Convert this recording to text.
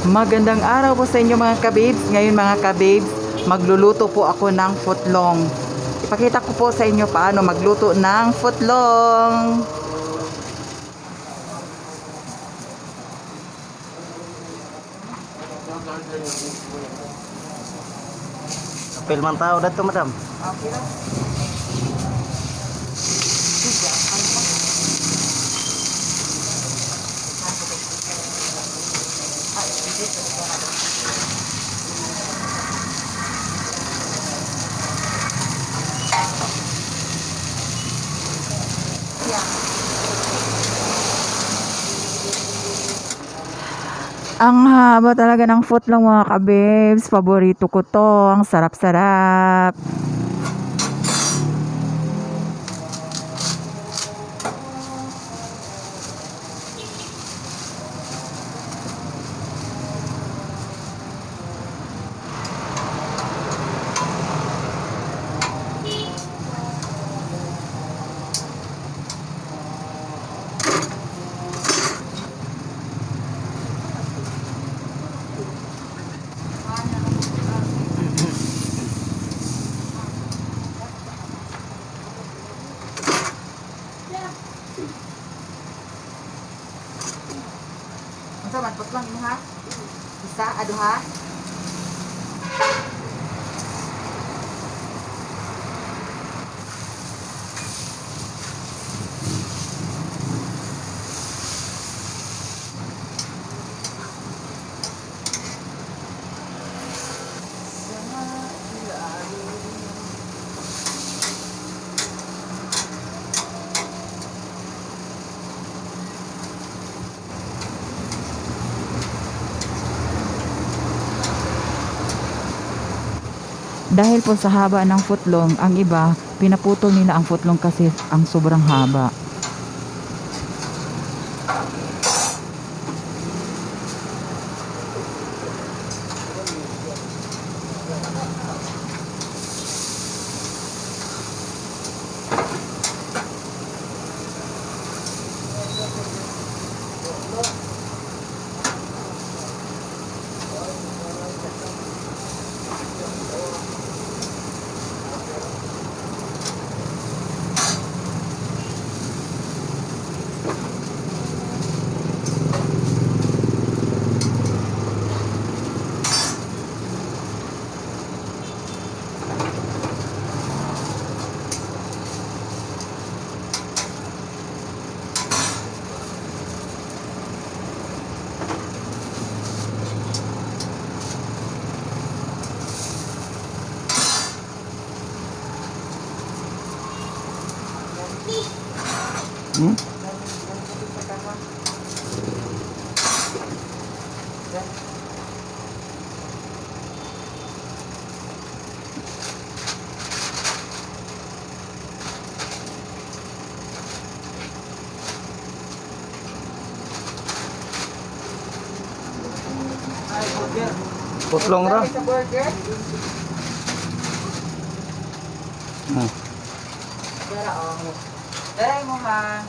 Magandang araw po sa inyo mga kababes. Ngayon mga kababes, magluluto po ako ng footlong. Ipakita ko po sa inyo paano magluto ng footlong. Kapil man tao dito, madam. Okay lang. Ang haba talaga ng footlong mga kabebs. Paborito ko to. Ang sarap-sarap. Unsa man footlong imo ha? Isa, aduha. Dahil po sa haba ng footlong, ang iba, pinaputol nila ang footlong kasi ang sobrang haba. Footlong ra. Sa burger. Dara oh. Dara mo ha.